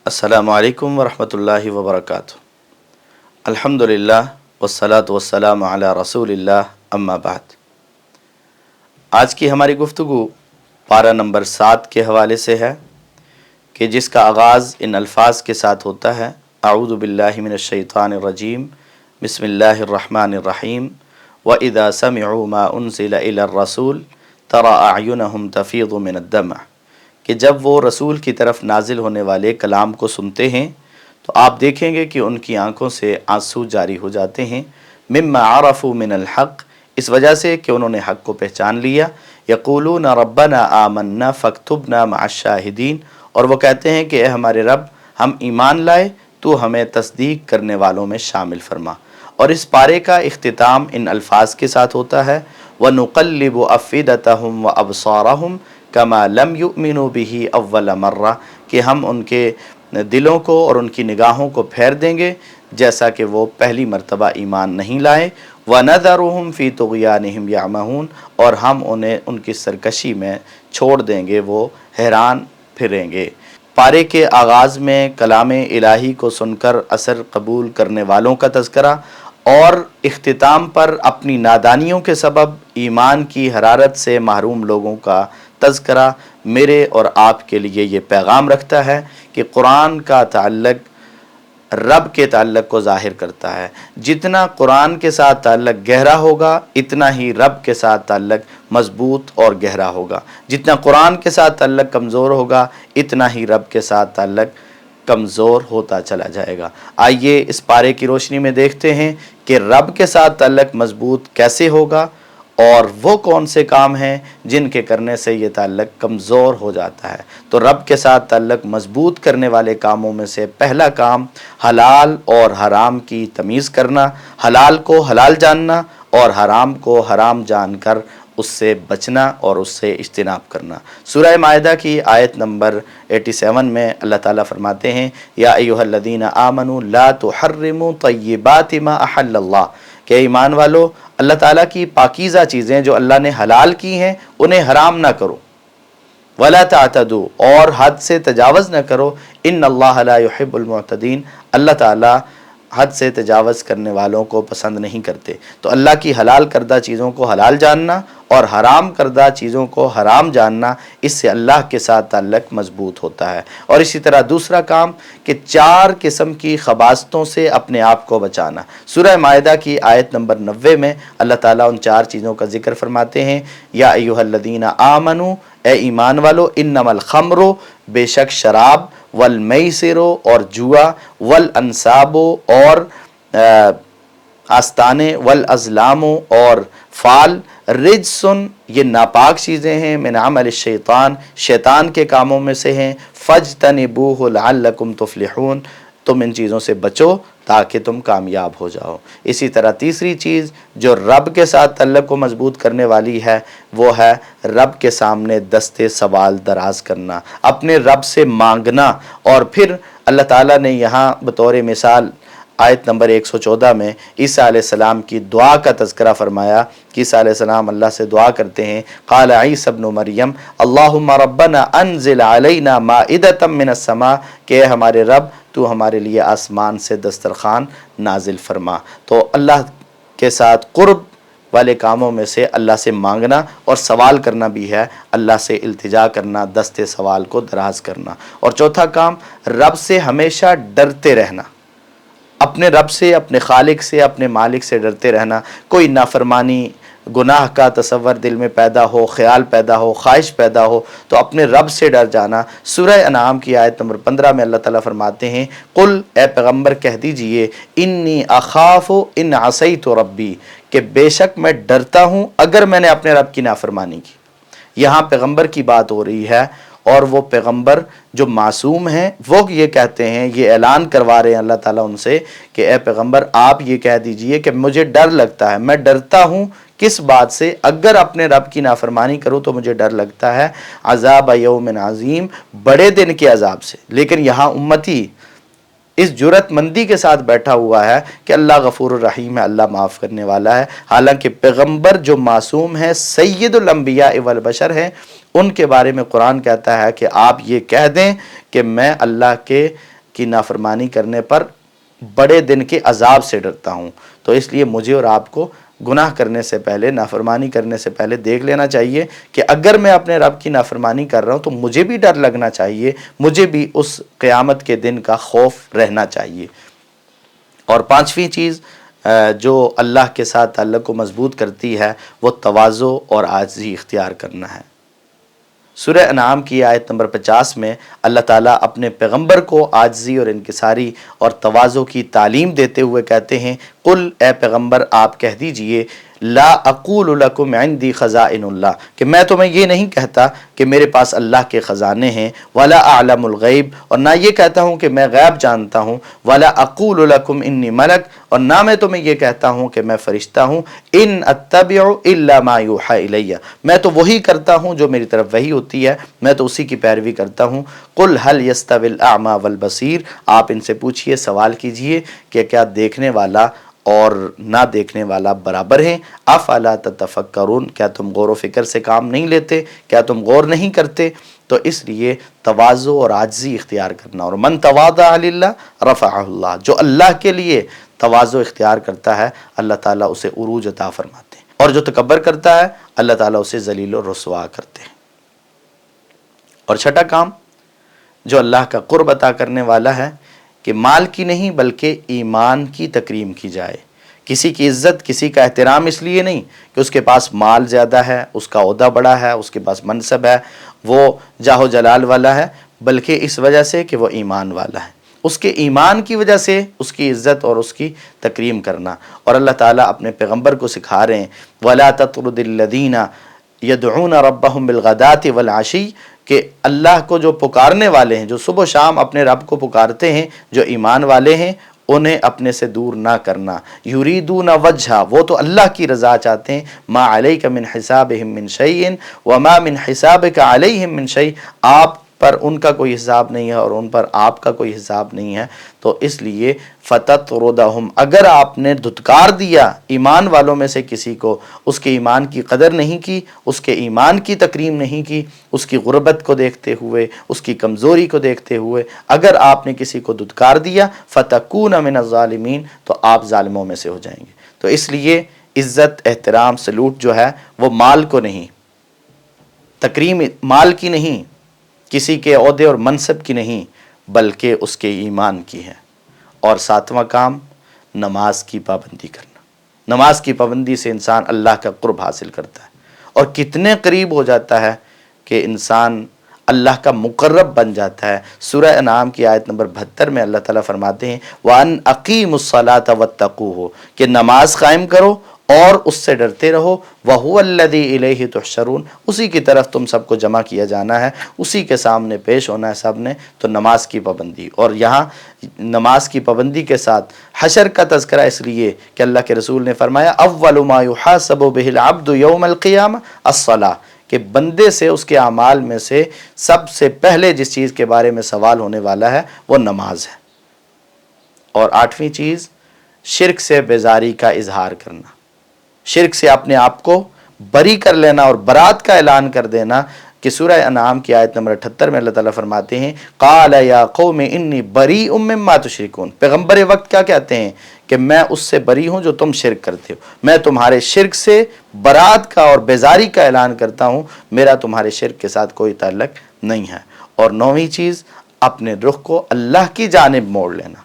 अस्सलामु अलैकुम वरहमतुल्लाहि वबरकातुहू। अल्हम्दुलिल्लाह वस्सलातु वस्सलामु अला रसूलिल्लाह अम्मा बाद। आज की हमारी गुफ्तगू पारा नंबर 7 के हवाले से है कि जिसका आगाज़ इन अल्फाज के साथ होता है, अऊज़ु बिल्लाहि मिनश शैतानिर रजीम, बिस्मिल्लाहिर रहमानिर रहीम, व इज़ा समिअू मा उनज़िला इलर रसूल तरा अयुनहुम तफ़ीज़ु मिनद दम, कि जब वो रसूल की तरफ नाजिल होने वाले कलाम को सुनते हैं तो आप देखेंगे कि उनकी आंखों से आंसू जारी हो जाते हैं। मिम्मा आरफू मिनल हक़, इस वजह से कि उन्होंने हक़ को पहचान लिया। यक़ूलून रब्बना आमन्ना फ़क्तुबना मअश-शाहिदीन, और वो कहते हैं कि ए हमारे रब, हम ईमान लाए तो हमें तस्दीक करने वालों में शामिल फरमा। और इस पारे का इख्तिताम इन अल्फाज के साथ होता है, व नुक़ल्लिबु अफ़्इदतहुम व अबसारहुम कमा लम युमिनु बिही अव्वल मर्रा, कि हम उनके दिलों को और उनकी निगाहों को फेर देंगे जैसा कि वो पहली मर्तबा ईमान नहीं लाए। व नज़रुहुम फ़ी तुग़यानिहिम यअमहून, और हम उन्हें उनकी सरकशी में छोड़ देंगे, वो हैरान फिरेंगे। पारे के आगाज़ में कलाम इलाही को सुनकर असर कबूल करने वालों का तज़किरा और इख्तिताम पर अपनी नादानियों के सबब ईमान की हरारत से महरूम लोगों का तज़किरा मेरे और आपके लिए ये पैगाम रखता है कि कुरान का ताल्लुक़ रब के ताल्लुक़ को ज़ाहिर करता है। जितना कुरान के साथ ताल्लुक़ गहरा होगा, इतना ही रब के साथ ताल्लुक़ मज़बूत और गहरा होगा। जितना कुरान के साथ ताल्लुक़ कमज़ोर होगा, इतना ही रब के साथ ताल्लुक़ कमज़ोर होता चला जाएगा। आइए इस पारे की रोशनी में देखते हैं कि रब के साथ ताल्लुक़ मज़बूत कैसे होगा और वो कौन से काम हैं जिनके करने से ये ताल्लुक़ कमज़ोर हो जाता है। तो रब के साथ ताल्लुक़ मज़बूत करने वाले कामों में से पहला काम हलाल और हराम की तमीज़ करना, हलाल को हलाल जानना और हराम को हराम जानकर उससे बचना और उससे इज्तिनाब करना। सूरह माइदा की आयत नंबर 87 में अल्लाह ताला फरमाते हैं, या अय्युहल्लज़ीना आमनू ला तुहर्रिमू तय्यिबाति मा अहल्लल्लाह, कि ईमान वालो, अल्लाह ताला की पाकीज़ा चीज़ें जो अल्लाह ने हलाल की हैं उन्हें हराम ना करो। वला तातदू, और हद से तजावज़ न करो। इन्नल्लाह ला युहिब्बुल मुअतदीन, अल्लाह ताला हद से तजावज़ करने वालों को पसंद नहीं करते। तो अल्लाह की हलाल करदा चीज़ों को हलाल जानना और हराम करदा चीज़ों को हराम जानना, इससे अल्लाह के साथ ताल्लुक़ मज़बूत होता है। और इसी तरह दूसरा काम कि 4 किस्म की ख़बास्तों से अपने आप को बचाना। सूरह माइदा की आयत नंबर 90 में अल्लाह ताला उन 4 चीज़ों का ज़िक्र फरमाते हैं, या अय्युहल्लज़ीना आमनू, ए ईमान वालो, इन्नमल खम्रु, बेशक शराब, वल मैसिरो, और जुआ, वल अंसाबो, और आस्ताने, वल अज़लामो, और फाल, रिजसुन, ये नापाक चीज़ें हैं, मिन अमल शैतान, शैतान के कामों में से हैं, फज्तनिबूहु लअल्लकुम तुफ़्लिहून, तुम इन चीज़ों से बचो ताकि तुम कामयाब हो जाओ। इसी तरह तीसरी चीज़ जो रब के साथ ताल्लुक़ को मज़बूत करने वाली है, वो है रब के सामने दस्ते सवाल दराज करना, अपने रब से मांगना। और फिर अल्लाह ताला ने यहाँ बतौर मिसाल आयत नंबर 114 में ईसा अलैहिस्सलाम की दुआ का तज़किरा फरमाया कि ईसा अलैहिस्सलाम अल्लाह से दुआ करते हैं, क़ाल ईसा इब्न मरियम अल्लाहुम्मा रब्बना अनज़िल अलैना माइदतम मिनस समा, कि हमारे रब, तू हमारे लिए आसमान से दस्तरखान नाजिल फरमा। तो अल्लाह के साथ क़ुर्ब वाले कामों में से अल्लाह से मांगना और सवाल करना भी है, अल्लाह से इल्तिजा करना, दस्ते सवाल को दराज करना। और चौथा काम, रब से हमेशा डरते रहना, अपने रब से, अपने खालिक से, अपने मालिक से डरते रहना। कोई नाफरमानी, गुनाह का तसव्वुर दिल में पैदा हो, ख्याल पैदा हो, ख्वाहिश पैदा हो, तो अपने रब से डर जाना। सूरह अनाम की आयत नंबर 15 में अल्लाह ताला फरमाते हैं, कुल, ए पैगम्बर कह दीजिए, इन्नी अखाफ़ु इन असैतु रब्बी, कि बेशक मैं डरता हूँ अगर मैंने अपने रब की नाफरमानी की। यहाँ पैगम्बर की बात हो रही है, और वो पैगम्बर जो मासूम हैं वो ये कहते हैं, ये ऐलान करवा रहे हैं अल्लाह ताला उनसे कि ए पैगम्बर, आप ये कह दीजिए कि मुझे डर लगता है, मैं डरता हूँ किस बात से, अगर अपने रब की नाफरमानी करूँ तो मुझे डर लगता है अज़ाब यौमिन अज़ीम, बड़े दिन के अजाब से। लेकिन यहाँ उम्मती इस जुरतमंदी के साथ बैठा हुआ है कि अल्लाह गफूर रहीम है, अल्लाह माफ़ करने वाला है। हालांकि पैगम्बर जो मासूम है, सैयदुल अंबिया वल बशर हैं, उनके बारे में कुरान कहता है कि आप ये कह दें कि मैं अल्लाह के کی नाफरमानी करने पर बड़े दिन के अजाब से डरता हूँ। तो इसलिए मुझे और आपको गुनाह करने से पहले, नाफरमानी करने से पहले देख लेना चाहिए कि अगर मैं अपने रब की नाफरमानी कर रहा हूँ तो मुझे भी डर लगना चाहिए, मुझे भी उस क़यामत के दिन का खौफ रहना चाहिए। और पांचवी चीज़ जो अल्लाह के साथ ताल्लुक़ को मजबूत करती है वो तवाज़ो और आजिज़ी इख्तियार करना है। सूरह अनाम की आयत नंबर 50 में अल्लाह ताला अपने पैगंबर को आजिज़ी और इनकिसारी और तवाज़ो की तालीम देते हुए कहते हैं, कुल ए पैगंबर आप कह दीजिए, ला अक़ूलु लकुम इंदी ख़ज़ाइनुल्लाह, कि मैं तुम्हें ये नहीं कहता कि मेरे पास अल्लाह के ख़ज़ाने हैं, वला अअलमुल गैब, और ना ये कहता हूँ कि मैं गैब जानता हूँ, वला अक़ूलु लकुम इन्नी मलक, और ना मैं तुम्हें ये कहता हूँ कि मैं फ़रिश्ता हूँ, इन अत्तबिउ इल्ला मा यूहा इलैया, मैं तो वही करता हूँ जो मेरी तरफ वही होती है, मैं तो उसी की पैरवी करता हूँ। कुल हल यस्तविल अअमा वल बसीर, आप इनसे पूछिए, सवाल कीजिए कि क्या देखने वाला और ना देखने वाला बराबर हैं। अफला ततफक्करून, क्या तुम गौर व फिक्र से काम नहीं लेते, क्या तुम गौर नहीं करते। तो इसलिए तवाज़ो और आजिज़ी इख्तियार करना। और मन तवादा लिल्लाह रफ़अहुल्लाह, जो अल्लाह के लिए तवाज़ो इख्तियार करता है अल्लाह ताला उसे उरूज अता फरमाते हैं, और जो तकब्बर करता है अल्लाह ताला उसे ज़लील और रुसवा करते हैं। और छठा काम जो अल्लाह का क़ुर्ब अता करने वाला है कि माल की नहीं बल्कि ईमान की तकरीम की जाए। किसी की इज़्ज़त, किसी का एहतराम इसलिए नहीं कि उसके पास माल ज़्यादा है, उसका ओहदा बड़ा है, उसके पास मनसब है, वो जाहो जलाल वाला है, बल्कि इस वजह से कि वो ईमान वाला है, उसके ईमान की वजह से उसकी इज़्ज़त और उसकी तकरीम करना। और अल्लाह ताला अपने पैगंबर को सिखा रहे हैं, वला तत्रुदिल्लज़ीना यदऊना रब्बहुम बिलगदाति वल आशी, कि अल्लाह को जो पुकारने वाले हैं, जो सुबह शाम अपने रब को पुकारते हैं, जो ईमान वाले हैं, उन्हें अपने से दूर ना करना। युरीदून वजहा, वो तो अल्लाह की रज़ा चाहते हैं। मा अलैका मिन हिसाबिहिम मिन शैइन व मा मिन हिसाबिका अलैहिम मिन शै, आप पर उनका कोई हिसाब नहीं है और उन पर आपका कोई हिसाब नहीं है। तो इसलिए फ़ततरुदहुम, अगर आपने धुतकार दिया ईमान वालों में से किसी को, उसके ईमान की कदर नहीं की, उसके ईमान की तकरीम नहीं की, उसकी गुर्बत को देखते हुए, उसकी कमज़ोरी को देखते हुए अगर आपने किसी को धुतकार दिया, फ़तकून मिनज़्ज़ालिमीन, तो आप ज़ालिमों में से हो जाएंगे। तो इसलिए इज़्ज़त, एहतराम, सलूट जो है वो माल को नहीं, तकरीम माल की नहीं, किसी के ओहदे और मनसब की नहीं, बल्कि उसके ईमान की है। और सातवां काम नमाज की पाबंदी करना। नमाज की पाबंदी से इंसान अल्लाह का कुर्ब हासिल करता है और कितने करीब हो जाता है कि इंसान अल्लाह का मुकर्रब बन जाता है। सूरह अनाम की आयत नंबर 72 में अल्लाह ताला फरमाते हैं, वअन अकीमुस्सलाता वत्तकूहु, कि नमाज कायम करो और उससे डरते रहो, वहुवल्लज़ी इलैहि तुहशरून, उसी की तरफ तुम सबको जमा किया जाना है, उसी के सामने पेश होना है सब ने। तो नमाज की पाबंदी, और यहाँ नमाज की पाबंदी के साथ हशर का तज़किरा इसलिए कि अल्लाह के रसूल ने फरमाया, अव्वलु मा युहासबु बिहिल अब्दु यौमल क़ियामा अस्सलाह, कि बंदे से उसके अमाल में से सबसे पहले जिस चीज़ के बारे में सवाल होने वाला है वो नमाज है। और आठवीं चीज़ शिर्क से बेजारी का इजहार करना, शिर्क से अपने आप को बरी कर लेना और बरात का ऐलान कर देना। कि सूरह अनाम की आयत नंबर 78 में अल्लाह ताला फरमाते हैं, क़ाल या क़ौम इन्नी बरीउम मिम्मा तुशरिकून, पैगंबर वक्त क्या कहते हैं कि मैं उससे बरी हूँ जो तुम शिर्क करते हो, मैं तुम्हारे शिर्क से बरात का और बेजारी का ऐलान करता हूँ, मेरा तुम्हारे शिर्क के साथ कोई ताल्लुक नहीं है। और नौवीं चीज़ अपने रुख को अल्लाह की जानिब मोड़ लेना,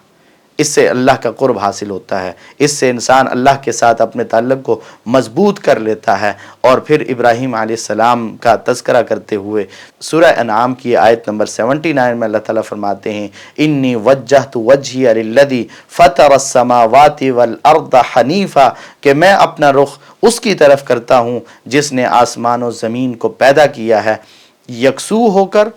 इससे अल्लाह का कुर्ब हासिल होता है, इससे इंसान अल्लाह के साथ अपने ताल्लुक़ को मजबूत कर लेता है। और फिर इब्राहीम अलैहिस्सलाम का तज़किरा करते हुए सूरह अनाम की आयत नंबर 79 में अल्लाह ताला फरमाते हैं, इन्नी वज्जहतु वज्हिया लिल्लज़ी फ़तरस समावाति वल अर्द हनीफ़ा, कि मैं अपना रुख उसकी तरफ करता हूँ जिसने आसमान और ज़मीन को पैदा किया है यकसू होकर,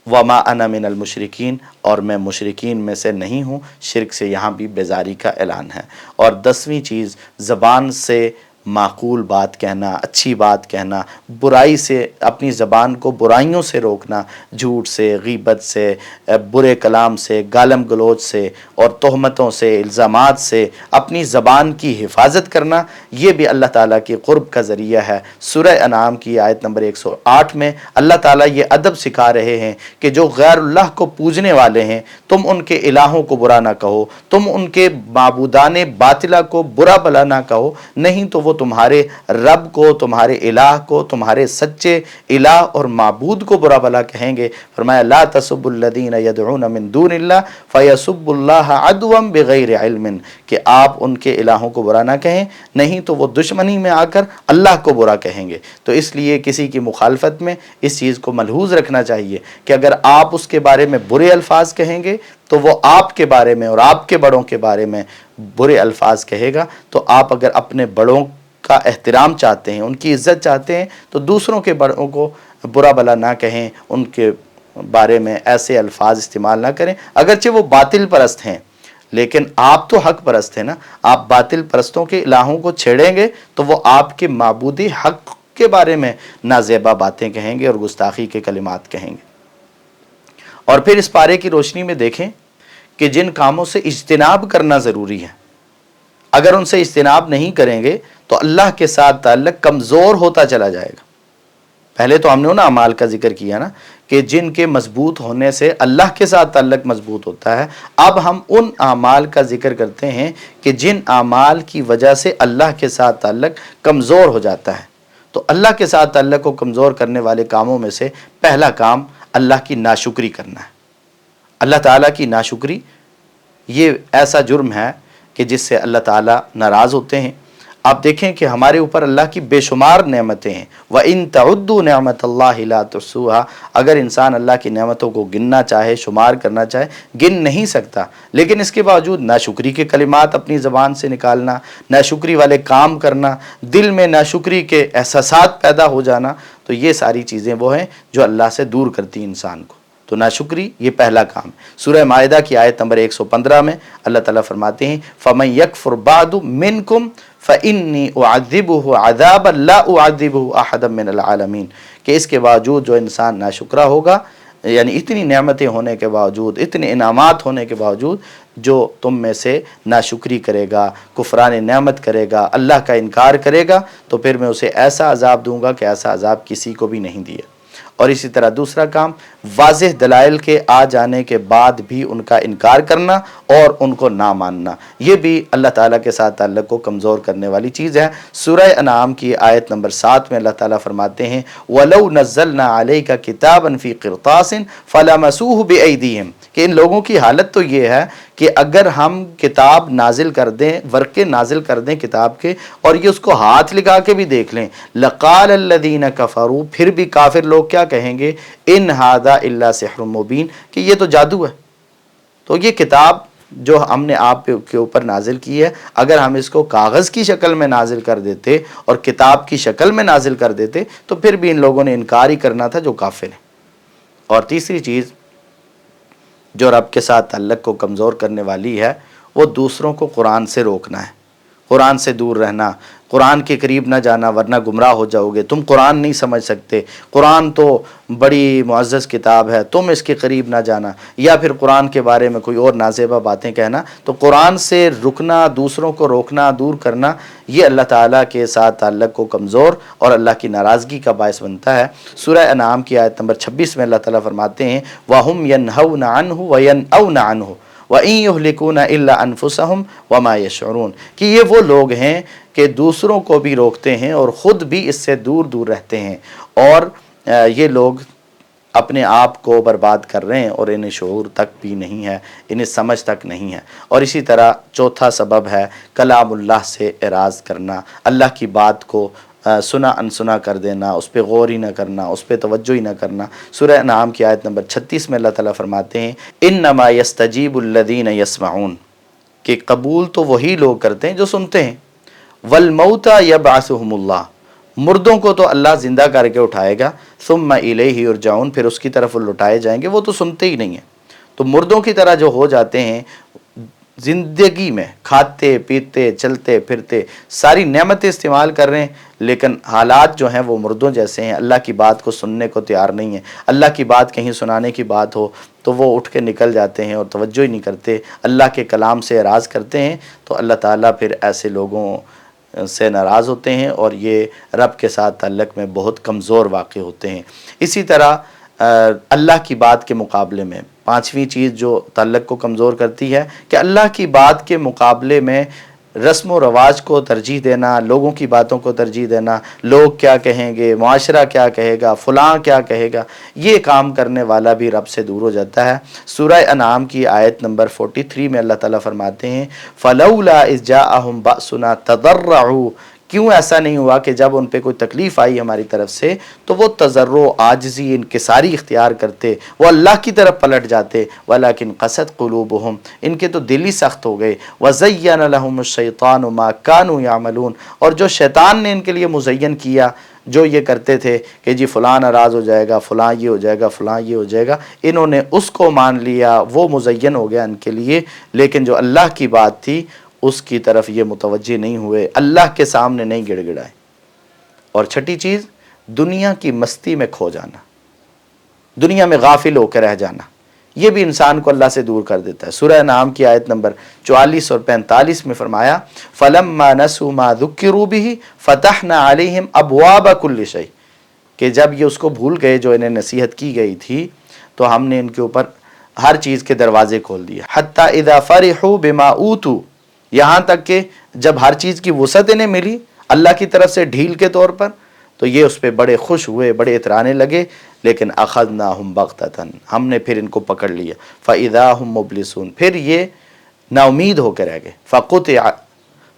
वमा अना मिनल मुशरिकीन, और मैं मुशरिकीन में से नहीं हूँ। शिर्क से यहाँ भी बेजारी का ऐलान है। और 10वीं चीज़ ज़बान से माकूल बात कहना, अच्छी बात कहना, बुराई से अपनी ज़बान को बुराइयों से रोकना, झूठ से, गीबत से, बुरे कलाम से, गालम गलोच से और तोहमतों से, इल्ज़ामात से अपनी ज़बान की हिफाजत करना, ये भी अल्लाह ताला की क़ुर्ब का ज़रिया है। सूरह अनाम की आयत नंबर 108 में अल्लाह ताला ये अदब सिखा रहे हैं कि जो गैरुल्लाह को पूजने वाले हैं, तुम उनके इलाहों को बुरा ना कहो, तुम उनके माबूदाने बातिला को बुरा भला ना कहो, नहीं तो वो तुम्हारे रब को, तुम्हारे इलाह को, तुम्हारे सच्चे इलाह और माबूद को बुरा भला कहेंगे। फरमाया ला तसुब्बुल्लज़ीना यदऊना मिन दूनिल्लाह फयसुब्बुल्लाह अदवन बिगैर इल्मिन, कि आप उनके इलाहों को बुरा ना कहें, नहीं तो वो दुश्मनी में आकर अल्लाह को बुरा कहेंगे। तो इसलिए किसी की मुखालफत में इस चीज़ को मलहूज़ रखना चाहिए कि अगर आप उसके बारे में बुरे अल्फाज कहेंगे तो वो आपके बारे में और आपके बड़ों के बारे में बुरे अल्फाज कहेगा। तो आप अगर अपने बड़ों का एहतराम चाहते हैं, उनकी इज़्ज़त चाहते हैं, तो दूसरों के बड़ों को बुरा भला ना कहें, उनके बारे में ऐसे अल्फाज इस्तेमाल ना करें। अगरचे वो बातिल परस्त हैं, लेकिन आप तो हक परस्त हैं ना। आप बातिल परस्तों के इलाहों को छेड़ेंगे तो वो आपके माबूदी हक के बारे में नाज़ेबा बातें कहेंगे और गुस्ताखी के कलिमात कहेंगे। और फिर इस पारे की रोशनी में देखें कि जिन कामों से इज्तिनाब करना ज़रूरी है, अगर उनसे इज्तिनाब नहीं करेंगे तो अल्लाह के साथ ताल्लुक़ कमज़ोर होता चला जाएगा। पहले तो हमने ना अमाल का जिक्र किया ना कि जिनके मजबूत होने से अल्लाह के साथ ताल्लुक़ मजबूत होता है। अब हम उन अमाल का जिक्र करते हैं कि जिन अमाल की वजह से अल्लाह के साथ ताल्लुक़ कमज़ोर हो जाता है। तो अल्लाह के साथ ताल्लुक़ को कमज़ोर करने वाले कामों में से पहला काम अल्लाह की नाशुक्री करना है। अल्लाह ताला की नाशुक्री ये ऐसा जुर्म है कि जिससे अल्लाह ताला नाराज़ होते हैं। आप देखें कि हमारे ऊपर अल्लाह की बेशुमार नेमतें हैं। व इन तउद्दू नेमतल्लाहि ला तुहसूहा, अगर इंसान अल्लाह की नेमतों को गिनना चाहे, शुमार करना चाहे, गिन नहीं सकता। लेकिन इसके बावजूद नाशुक्री के कलिमात अपनी ज़बान से निकालना, नाशुक्री वाले काम करना, दिल में नाशुक्री के एहसासात पैदा हो जाना, तो ये सारी चीज़ें वो हैं जो अल्लाह से दूर करती इंसान को। तो नाशुक्री ये पहला काम। सूरह माइदा की आयत नंबर 115 में अल्लाह ताला फरमाते हैं फमन यकफुर बादु मिनकुम फ़इन्नी उअज़्ज़िबुहु अज़ाबन ला उअज़्ज़िबुहु अहदम मिनल आलमीन, कि इसके बावजूद जो इंसान नाशुक्रा होगा, यानी इतनी नेमतें होने के बावजूद, इतने इनामात होने के बावजूद जो तुम में से नाशुक्री करेगा, कुफरान नेमत करेगा, अल्लाह का इनकार करेगा, तो फिर मैं उसे ऐसा अज़ाब दूंगा कि ऐसा अज़ाब किसी को भी नहीं दिया। और इसी तरह दूसरा काम वाज़ेह दलाइल के आ जाने के बाद भी उनका इनकार करना और उनको ना मानना, ये भी अल्लाह ताला के साथ ताल्लुक़ को कमज़ोर करने वाली चीज़ है। सूरह अनाम की आयत नंबर 7 में अल्लाह ताला फरमाते हैं वलौ नज़्ज़लना अलैका किताबन फ़ी क़िरतासिन फ़लमसूहु बिअयदीहिम, कि इन लोगों की हालत तो ये है कि अगर हम किताब नाजिल कर दें, वर्क़े नाजिल कर दें किताब के, और ये उसको हाथ लगा के भी देख लें, लक़ाल अल्लज़ीना कफ़रू, फिर भी काफिर लोग क्या कहेंगे, इन हादा इल्ला सिहरुम मुबीन, कि ये तो जादू है। तो ये किताब जो हमने आप के ऊपर नाजिल की है, अगर हम इसको कागज़ की शक्ल में नाजिल कर देते और किताब की शक्ल में नाजिल कर देते तो फिर भी इन लोगों ने इनकार ही करना था जो काफिर हैं। और तीसरी चीज़ जो रब के साथ ताल्लुक़ को कमज़ोर करने वाली है, वो दूसरों को कुरान से रोकना है, कुरान से दूर रहना, कुरान के करीब ना जाना वरना गुमराह हो जाओगे, तुम कुरान नहीं समझ सकते, कुरान तो बड़ी मुअज़्ज़ज़ किताब है, तुम इसके करीब ना जाना, या फिर कुरान के बारे में कोई और नाज़ेबा बातें कहना। तो कुरान से रुकना, दूसरों को रोकना, दूर करना, ये अल्लाह ताला के साथ ताल्लुक़ को कमज़ोर और अल्लाह की नाराज़गी का बायस बनता है। सूरह अनाम की आयत नंबर 26 में अल्लाह ताला फरमाते हैं वहुम यनहौना अन्हु व यनऔना अन्हु व इन युहलिकूना इल्ला अनफुसहुम व मा यशऊरून, कि ये वो लोग हैं कि दूसरों को भी रोकते हैं और ख़ुद भी इससे दूर दूर रहते हैं, और ये लोग अपने आप को बर्बाद कर रहे हैं और इन्हें शऊर तक भी नहीं है, इन्हें समझ तक नहीं है। और इसी तरह चौथा सबब है कलामुल्लाह से एराज़ करना, अल्लाह की बात को सुना अनसुना कर देना, उस पर गौर ही ना करना, उस पर तवज्जो ही ना करना। सूरह अनाम की आयत नंबर 36 में अल्लाह ताला फरमाते हैं इन्नमा यस्तजीबुल्लज़ीना यस्मऊन, कि कबूल तो वही लोग करते हैं जो सुनते हैं, वल मौता यबअसुहुमुल्लाह, मुर्दों को तो अल्लाह ज़िंदा करके उठाएगा, सुम्मा इलैहि युरजाऊन, फिर उसकी तरफ वो लौटाए जाएंगे, वो तो सुनते ही नहीं हैं। तो मुर्दों की तरह जो हो जाते हैं, ज़िंदगी में खाते पीते चलते फिरते सारी नेमतें इस्तेमाल कर रहे हैं, लेकिन हालात जो हैं वो मुर्दों जैसे हैं। अल्लाह की बात को सुनने को तैयार नहीं है। अल्लाह की बात कहीं सुनाने की बात हो तो वो उठ के निकल जाते हैं और तवज्जो ही नहीं करते, अल्लाह के कलाम से एराज़ करते हैं। तो अल्लाह ताला फिर ऐसे लोगों से नाराज़ होते हैं और ये रब के साथ ताल्लुक़ में बहुत कमज़ोर वाक़ होते हैं। इसी तरह अल्लाह की बात के मुकाबले में पांचवी चीज़ जो ताल्लुक़ को कमज़ोर करती है कि अल्लाह की बात के मुकाबले में रस्म व रवाज को तरजीह देना, लोगों की बातों को तरजीह देना, लोग क्या कहेंगे, मुआशरा क्या कहेगा, फ़लाँ क्या कहेगा, ये काम करने वाला भी रब से दूर हो जाता है। सूरह अनाम की आयत नंबर 43 में अल्लाह ताला फरमाते हैं फ़लौला इज़ जाअहुम बअसुना तदर्रऊ, क्यों ऐसा नहीं हुआ कि जब उन पे कोई तकलीफ़ आई हमारी तरफ से तो वो तज़र्रो आजिज़ी इनकिसारी इख्तियार करते, वो अल्लाह की तरफ पलट जाते। वलाकिन क़सत क़ुलूबुहुम, इनके तो दिल ही सख्त हो गए। वज़य्यन लहुमुश्शैतानु मा कानू यामलून, और जो शैतान ने इनके लिए मुज़य्यन किया, जो ये करते थे कि जी फ़लाँ नाराज़ हो जाएगा, फ़लाँ ये हो जाएगा, फ़लाँ ये हो जाएगा, इन्होंने उसको मान लिया, वो मुज़य्यन हो गया इनके लिए। लेकिन जो अल्लाह की बात थी उसकी तरफ ये मुतवज्जे नहीं हुए, अल्लाह के सामने नहीं गिड़गिड़ाए। और छठी चीज़, दुनिया की मस्ती में खो जाना, दुनिया में गाफिल होकर रह जाना, ये भी इंसान को अल्लाह से दूर कर देता है। सूरह नाम की आयत नंबर 44 और 45 में फरमाया फलम्मा नसू मा ज़ुक्किरू बिही फ़तहना अलैहिम अबवाब कुल्लि शै, कि जब ये उसको भूल गए जो इन्हें नसीहत की गई थी तो हमने इनके ऊपर हर चीज़ के दरवाजे खोल दिए। हत्ता इज़ा फ़रिहू बिमा ऊतू, यहाँ तक कि जब हर चीज़ की वसअत इन्हें मिली अल्लाह की तरफ से ढील के तौर पर, तो ये उस पर बड़े खुश हुए, बड़े इतराने लगे। लेकिन अख़ज़नाहुम बग़ततन, हमने फिर इनको पकड़ लिया। फ़इज़ा हुम मुब्लिसून, फिर ये नाउमीद होकर रह गए। फ़क़ुतिअ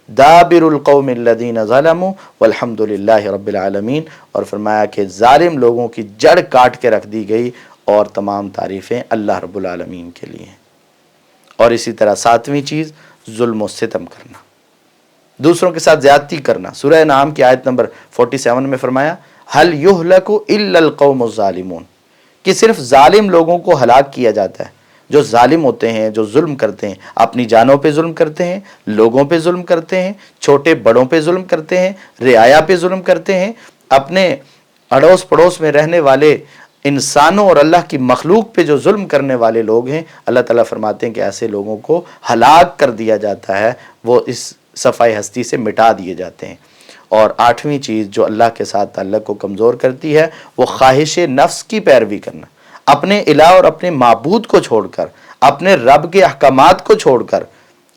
दाबिरुल क़ौमिल्लज़ीना ज़लमू वल्हम्दुलिल्लाहि रब्बिल आलमीन, और फरमाया कि ज़ालिम लोगों की जड़ काट के रख दी गई और तमाम तारीफ़ें अल्लाह रब्बुल आलमीन के लिए। और इसी तरह सातवीं चीज़, जुल्म व सितम करना, दूसरों के साथ ज़्यादती करना। सूरह नाम की आयत नंबर 47 में फरमाया हल युहलकु इल्लल क़ौमुज़ ज़ालिमून, कि सिर्फ ज़ालिम लोगों को हलाक किया जाता है। जो ज़ालिम होते हैं, जो जुल्म करते हैं, अपनी जानों पे जुल्म करते हैं, लोगों पे जुल्म करते हैं, छोटे बड़ों पे जुल्म करते हैं, रियाया पे जुल्म करते हैं, अपने अड़ोस पड़ोस में रहने वाले इंसानों और अल्लाह की मखलूक पे जो जुल्म करने वाले लोग हैं, अल्लाह ताला फरमाते हैं कि ऐसे लोगों को हलाक कर दिया जाता है, वो इस सफ़ाई हस्ती से मिटा दिए जाते हैं। और आठवीं चीज़ जो अल्लाह के साथ ताल्लुक़ को कमज़ोर करती है, वो ख्वाहिश नफ्स की पैरवी करना, अपने इला और अपने माबूद को छोड़कर, अपने रब के अहकामात को छोड़कर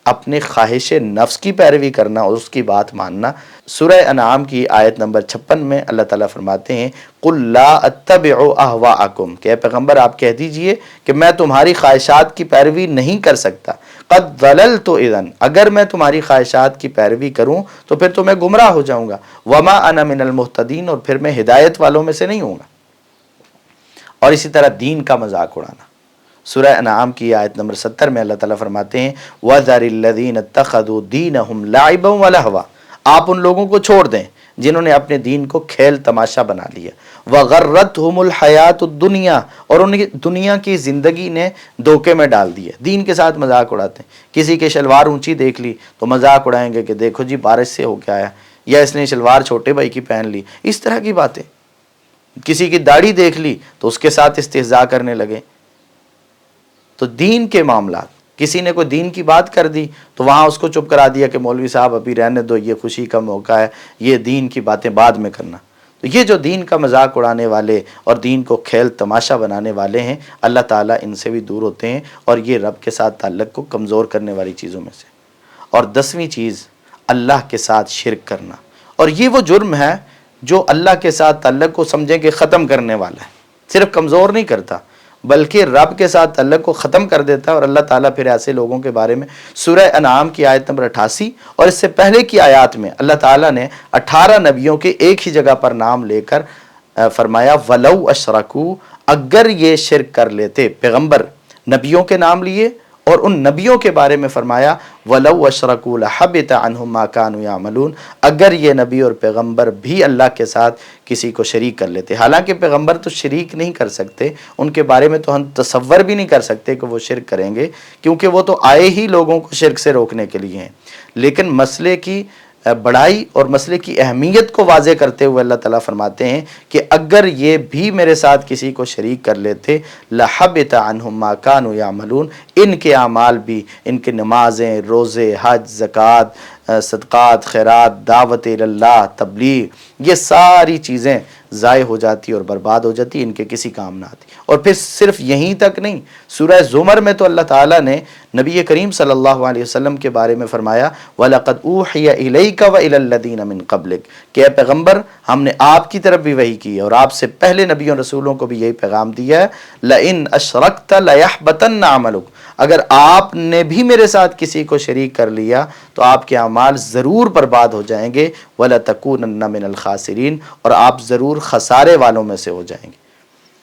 अपने ख्वाहिश नफ्स की पैरवी करना और उसकी बात मानना। सूरह अनाम की आयत नंबर 56 में अल्लाह ताला फरमाते हैं कुल ला अत्तबिउ अहवाअकुम, कि पैगम्बर आप कह दीजिए कि मैं तुम्हारी ख्वाहिशात की पैरवी नहीं कर सकता। क़द ज़ललतु इज़न, अगर मैं तुम्हारी ख्वाहिशात की पैरवी करूँ तो फिर तो मैं गुमराह हो जाऊँगा। वमा अना मिनल मुहतदीन, और फिर मैं हिदायत वालों में से नहीं होऊंगा। और इसी तरह दीन का मजाक उड़ाना। सूरह अनाम की आयत नंबर 70 में अल्लाह ताला फरमाते हैं वज़रिल्लज़ीन इत्तख़ज़ू दीनहुम लाइबन व लहवा, आप उन लोगों को छोड़ दें जिन्होंने अपने दीन को खेल तमाशा बना लिया। वग़र्रतहुमुल हयातुद दुनिया, और उनकी दुनिया की ज़िंदगी ने धोखे में डाल दिया। दीन के साथ मजाक उड़ाते हैं। किसी की शलवार ऊंची देख ली तो मजाक उड़ाएंगे कि देखो जी बारिश से हो क्या आया, या इसने शलवार छोटे भाई की पहन ली, इस तरह की बातें। किसी की दाढ़ी देख ली तो उसके साथ इस्तेज़ा करने लगे। तो दीन के मामला, किसी ने कोई दीन की बात कर दी तो वहाँ उसको चुप करा दिया कि मौलवी साहब अभी रहने दो, ये खुशी का मौका है, ये दीन की बातें बाद में करना। तो ये जो दीन का मजाक उड़ाने वाले और दीन को खेल तमाशा बनाने वाले हैं, अल्लाह ताला इनसे भी दूर होते हैं, और ये रब के साथ ताल्लुक़ को कमज़ोर करने वाली चीज़ों में से। और 10वीं चीज़, अल्लाह के साथ शिरक करना। और ये वो जुर्म है जो अल्लाह के साथ ताल्लुक़ को समझें कि ख़त्म करने वाला है, सिर्फ कमज़ोर नहीं करता बल्कि रब के साथ ताल्लुक़ को ख़त्म कर देता है। और अल्लाह ताला फिर ऐसे लोगों के बारे में सूरह अनाम की आयत नंबर 88 और इससे पहले की आयत में अल्लाह ताला ने 18 नबियों के एक ही जगह पर नाम लेकर फरमाया वलौ अशरकू, अगर ये शिरक कर लेते, पैगम्बर नबियों के नाम लिए اور ان نبیوں کے بارے میں فرمایا وَلَوْ أَشْرَكُوا لَحَبِطَ عَنْهُمْ مَا كَانُوا يَعْمَلُونَ، اگر یہ نبی اور پیغمبر بھی اللہ کے ساتھ کسی کو شریک کر لیتے، حالانکہ پیغمبر تو شریک نہیں کر سکتے، ان کے بارے میں تو ہم تصور بھی نہیں کر سکتے کہ وہ شرک کریں گے، کیونکہ وہ تو آئے ہی لوگوں کو شرک سے روکنے کے لیے ہیں، لیکن مسئلے کی بڑائی اور مسئلے کی اہمیت کو واضح کرتے ہوئے اللہ تعالیٰ فرماتے ہیں کہ اگر یہ بھی میرے ساتھ کسی کو شریک کر لیتے لَحَبِطَ عَنْهُمْ مَا كَانُوا يَعْمَلُونَ، ان کے اعمال بھی، ان کے نمازیں، روزے، حج، زکوٰۃ، صدقات، خیرات، دعوت اللہ، تبلیغ، یہ ساری چیزیں ضائع ہو جاتی اور برباد ہو جاتی، ان کے کسی کام نہ آتی۔ اور پھر صرف یہیں تک نہیں، سورہ زمر میں تو اللہ تعالیٰ نے نبی کریم صلی اللہ علیہ وسلم کے بارے میں فرمایا وَلَقَدْ أُوحِيَ إِلَيْكَ وَإِلَى الَّذِينَ مِن قَبْلِكَ، کہ اے پیغمبر ہم نے آپ کی طرف بھی وحی کی ہے اور آپ سے پہلے نبیوں رسولوں کو بھی یہی پیغام دیا ہے لَإِنْ أَشْرَكْتَ لَيَحْبَطَنَّ عَمَلُكَ، اگر آپ نے بھی میرے ساتھ کسی کو شریک کر لیا تو آپ کے اعمال ضرور برباد ہو جائیں گے وَلَتَكُونَنَّ مِنَ الْخَاسِرِينَ، اور آپ ضرور خسارے والوں میں سے ہو جائیں گے۔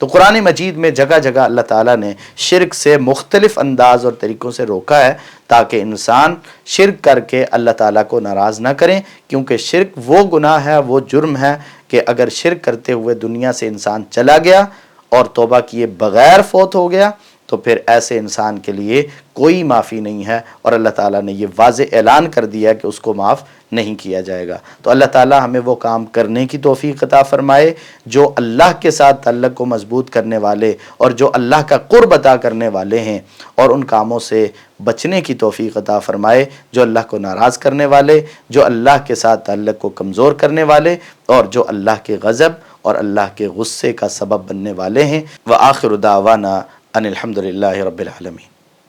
تو قرآن مجید میں جگہ جگہ اللہ تعالیٰ نے شرک سے مختلف انداز اور طریقوں سے روکا ہے تاکہ انسان شرک کر کے اللہ تعالیٰ کو ناراض نہ کریں، کیونکہ شرک وہ گناہ ہے، وہ جرم ہے کہ اگر شرک کرتے ہوئے دنیا سے انسان چلا گیا اور توبہ کیے بغیر فوت ہو گیا تو پھر ایسے انسان کے لیے کوئی معافی نہیں ہے، اور اللہ تعالیٰ نے یہ واضح اعلان کر دیا کہ اس کو معاف نہیں کیا جائے گا۔ تو اللہ تعالیٰ ہمیں وہ کام کرنے کی توفیق عطا فرمائے جو اللہ کے ساتھ تعلق کو مضبوط کرنے والے اور جو اللہ کا قرب عطا کرنے والے ہیں، اور ان کاموں سے بچنے کی توفیق عطا فرمائے جو اللہ کو ناراض کرنے والے، جو اللہ کے ساتھ تعلق کو کمزور کرنے والے، اور جو اللہ کے غضب اور اللہ کے غصے کا سبب بننے والے ہیں۔ وآخر دعوانا ان الحمد للہ رب العالمین۔